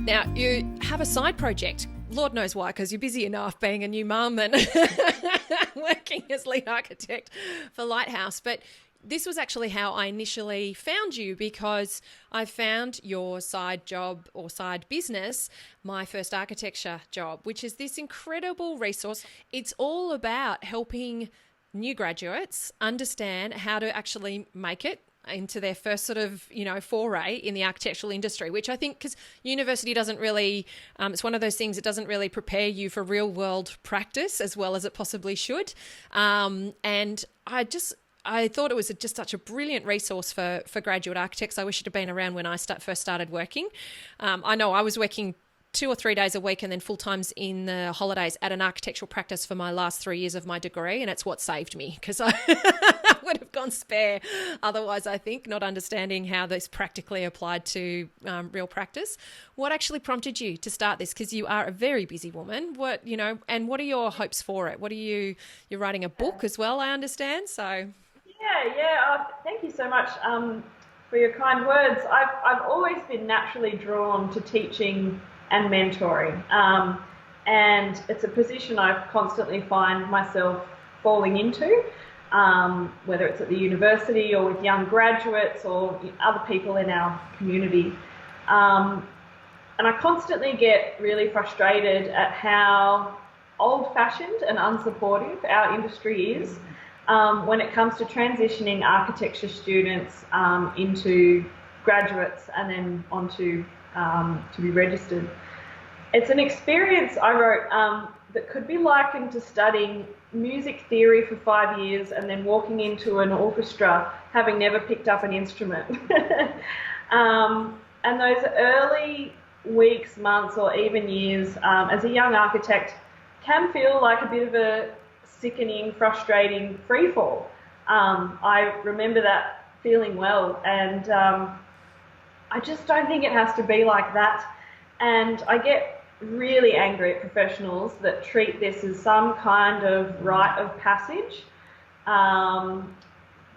Now, you have a side project. Lord knows why, because you're busy enough being a new mum and working as lead architect for Lighthouse. But this was actually how I initially found you, because I found your side job or side business, My First Architecture Job, which is this incredible resource. It's all about helping new graduates understand how to actually make it into their first sort of, foray in the architectural industry, which I think, because university doesn't really, it's one of those things, it doesn't really prepare you for real world practice as well as it possibly should. And I thought it was just such a brilliant resource for graduate architects. I wish it had been around when I first started working. I know I was working 2 or 3 days a week and then full times in the holidays at an architectural practice for my last 3 years of my degree. And it's what saved me, because I would have gone spare otherwise, I think, not understanding how this practically applied to real practice. What actually prompted you to start this? Because you are a very busy woman. And what are your hopes for it? You're writing a book as well, I understand. So yeah. Thank you so much for your kind words. I've always been naturally drawn to teaching and mentoring. And it's a position I constantly find myself falling into, whether it's at the university or with young graduates or other people in our community. And I constantly get really frustrated at how old-fashioned and unsupportive our industry is when it comes to transitioning architecture students into graduates and then onto to be registered. It's an experience I wrote that could be likened to studying music theory for 5 years and then walking into an orchestra having never picked up an instrument. And those early weeks, months, or even years as a young architect can feel like a bit of a sickening, frustrating freefall. I remember that feeling well, and I just don't think it has to be like that. And I get really angry at professionals that treat this as some kind of rite of passage, trial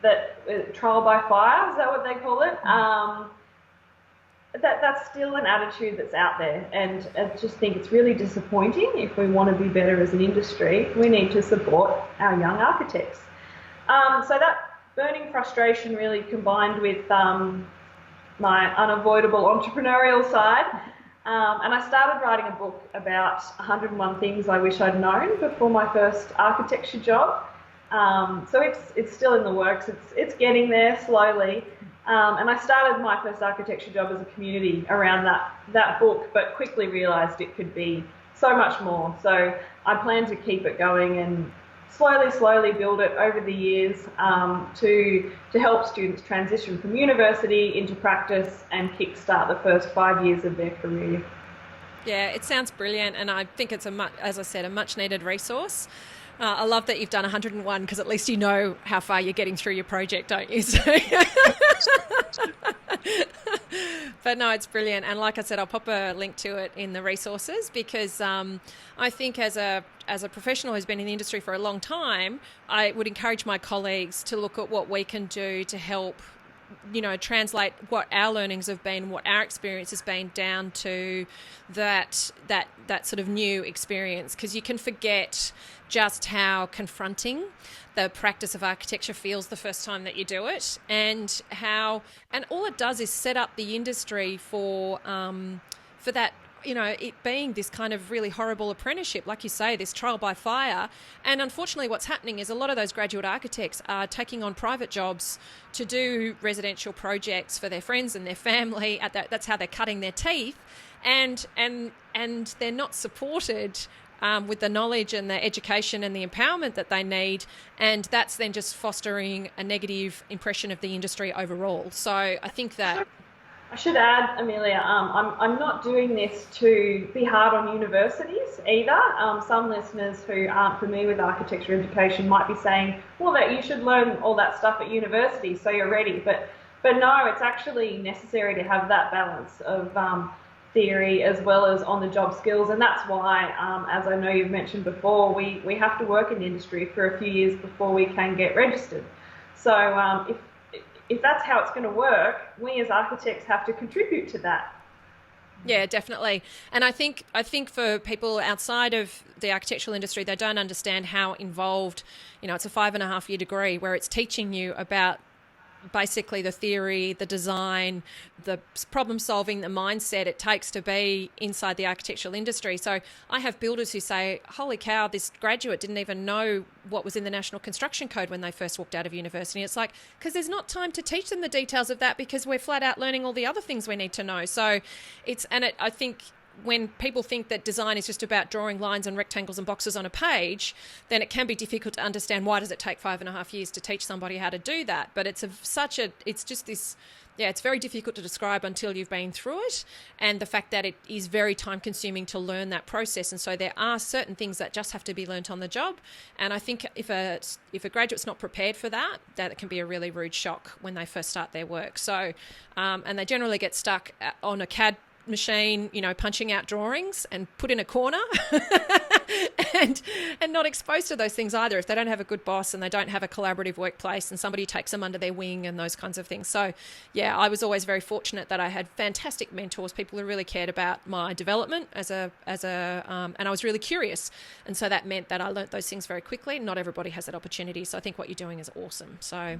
by fire, is that what they call it? That's still an attitude that's out there, and I just think it's really disappointing. If we want to be better as an industry, we need to support our young architects. So that burning frustration really combined with my unavoidable entrepreneurial side. And I started writing a book about 101 things I wish I'd known before my first architecture job. So it's still in the works. It's getting there slowly. And I started My First Architecture Job as a community around that book, but quickly realised it could be so much more. So I plan to keep it going and slowly build it over the years to help students transition from university into practice and kickstart the first 5 years of their career. Yeah, it sounds brilliant, and I think it's as I said, a much needed resource. I love that you've done 101, because at least you know how far you're getting through your project, don't you? So but no, it's brilliant. And like I said, I'll pop a link to it in the resources, because I think as a professional who's been in the industry for a long time, I would encourage my colleagues to look at what we can do to help, translate what our learnings have been, what our experience has been, down to that sort of new experience, because you can forget just how confronting the practice of architecture feels the first time that you do it, and all it does is set up the industry for that, it being this kind of really horrible apprenticeship, like you say, this trial by fire. And unfortunately what's happening is a lot of those graduate architects are taking on private jobs to do residential projects for their friends and their family. That's how they're cutting their teeth, and they're not supported with the knowledge and the education and the empowerment that they need, and that's then just fostering a negative impression of the industry overall. So I think that I should add, Amelia, I'm not doing this to be hard on universities either. Some listeners who aren't familiar with architecture education might be saying, well, that you should learn all that stuff at university so you're ready. But no, it's actually necessary to have that balance of theory as well as on-the-job skills, and that's why, as I know you've mentioned before, we have to work in the industry for a few years before we can get registered. So if that's how it's going to work, we as architects have to contribute to that. Yeah, definitely. And I think for people outside of the architectural industry, they don't understand how involved, it's a 5.5 year degree where it's teaching you about basically the theory, the design, the problem solving, the mindset it takes to be inside the architectural industry. So I have builders who say, holy cow, this graduate didn't even know what was in the National Construction Code when they first walked out of university. It's like, because there's not time to teach them the details of that because we're flat out learning all the other things we need to know. So I think when people think that design is just about drawing lines and rectangles and boxes on a page, then it can be difficult to understand why does it take 5.5 years to teach somebody how to do that. But it's very difficult to describe until you've been through it, and the fact that it is very time consuming to learn that process. And so there are certain things that just have to be learnt on the job. And I think if a graduate's not prepared for that, that can be a really rude shock when they first start their work. So, and they generally get stuck on a CAD machine, punching out drawings and put in a corner and not exposed to those things either if they don't have a good boss and they don't have a collaborative workplace and somebody takes them under their wing and those kinds of things. So yeah, I was always very fortunate that I had fantastic mentors, people who really cared about my development and I was really curious, and so that meant that I learnt those things very quickly. Not everybody has that opportunity, so I think what you're doing is awesome. So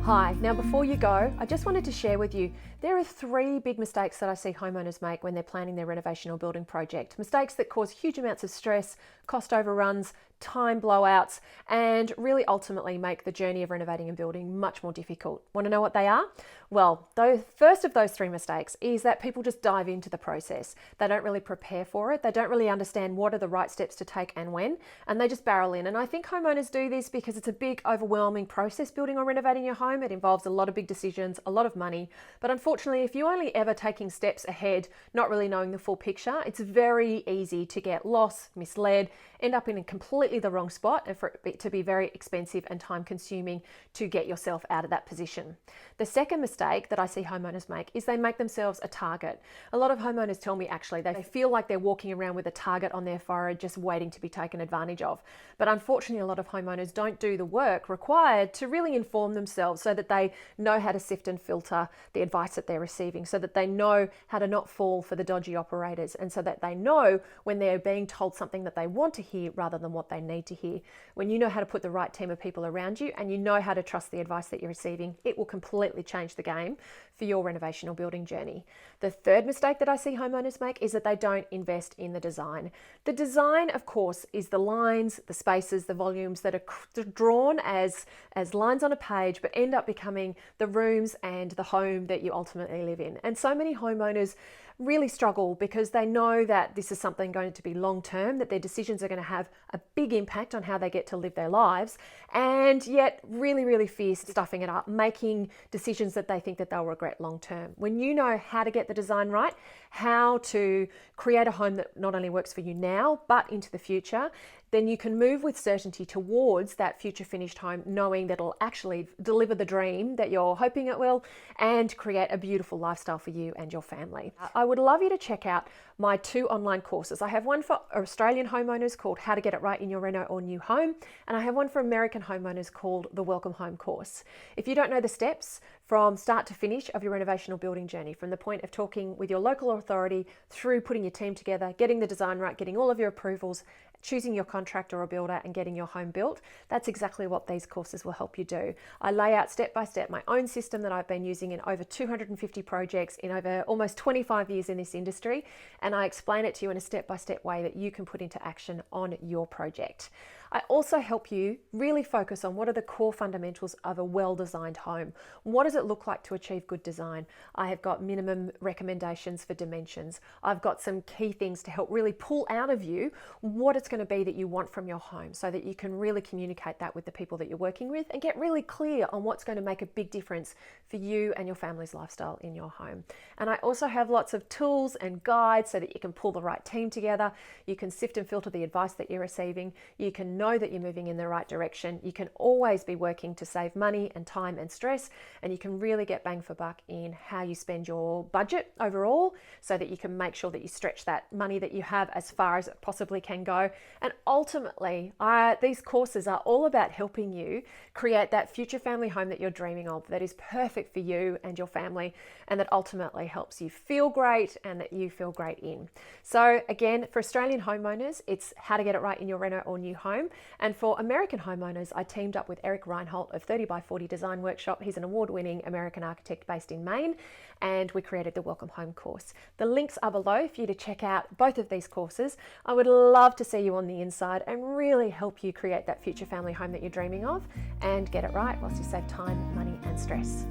hi, now before you go, I just wanted to share with you, there are 3 big mistakes that I see homeowners make when they're planning their renovation or building project. Mistakes that cause huge amounts of stress, cost overruns, time blowouts, and really ultimately make the journey of renovating and building much more difficult. Want to know what they are? Well, the first of those 3 mistakes is that people just dive into the process. They don't really prepare for it. They don't really understand what are the right steps to take and when, and they just barrel in. And I think homeowners do this because it's a big, overwhelming process building or renovating your home. It involves a lot of big decisions, a lot of money. But unfortunately, if you're only ever taking steps ahead, not really knowing the full picture, it's very easy to get lost, misled, end up in a completely the wrong spot, and for it to be very expensive and time consuming to get yourself out of that position. The second mistake that I see homeowners make is they make themselves a target. A lot of homeowners tell me actually they feel like they're walking around with a target on their forehead just waiting to be taken advantage of. But unfortunately, a lot of homeowners don't do the work required to really inform themselves so that they know how to sift and filter the advice that they're receiving, so that they know how to not fall for the dodgy operators, and so that they know when they're being told something that they want to hear rather than what they need to hear. When you know how to put the right team of people around you and you know how to trust the advice that you're receiving, it will completely change the game for your renovation or building journey. The third mistake that I see homeowners make is that they don't invest in the design. The design, of course, is the lines, the spaces, the volumes that are drawn as lines on a page, but end up becoming the rooms and the home that you ultimately live in. And so many homeowners really struggle because they know that this is something going to be long term, that their decisions are going to have a big impact on how they get to live their lives, and yet really fear stuffing it up, making decisions that they think that they'll regret long term. When you know how to get the design right, how to create a home that not only works for you now but into the future, then you can move with certainty towards that future finished home, knowing that it'll actually deliver the dream that you're hoping it will and create a beautiful lifestyle for you and your family. I would love you to check out my 2 online courses. I have one for Australian homeowners called How to Get It Right in Your Reno or New Home, and I have one for American homeowners called the Welcome Home course. If you don't know the steps from start to finish of your renovation or building journey, from the point of talking with your local authority through putting your team together, getting the design right, getting all of your approvals, choosing your contractor or builder and getting your home built, that's exactly what these courses will help you do. I lay out step by step my own system that I've been using in over 250 projects in over almost 25 years in this industry, and I explain it to you in a step-by-step way that you can put into action on your project. I also help you really focus on what are the core fundamentals of a well-designed home. What does it look like to achieve good design? I have got minimum recommendations for dimensions. I've got some key things to help really pull out of you what it's going to be that you want from your home, so that you can really communicate that with the people that you're working with and get really clear on what's going to make a big difference for you and your family's lifestyle in your home. And I also have lots of tools and guides so that you can pull the right team together. You can sift and filter the advice that you're receiving. You can know that you're moving in the right direction. You can always be working to save money and time and stress, and you can can really get bang for buck in how you spend your budget overall, so that you can make sure that you stretch that money that you have as far as it possibly can go. And ultimately, these courses are all about helping you create that future family home that you're dreaming of, that is perfect for you and your family, and that ultimately helps you feel great and that you feel great in. So again, for Australian homeowners, it's how to get it right in your reno or new home. And for American homeowners, I teamed up with Eric Reinholdt of 30 by 40 Design Workshop. He's an award-winning American architect based in Maine, and we created the Welcome Home course. The links are below for you to check out both of these courses. I would love to see you on the inside and really help you create that future family home that you're dreaming of and get it right whilst you save time, money and stress.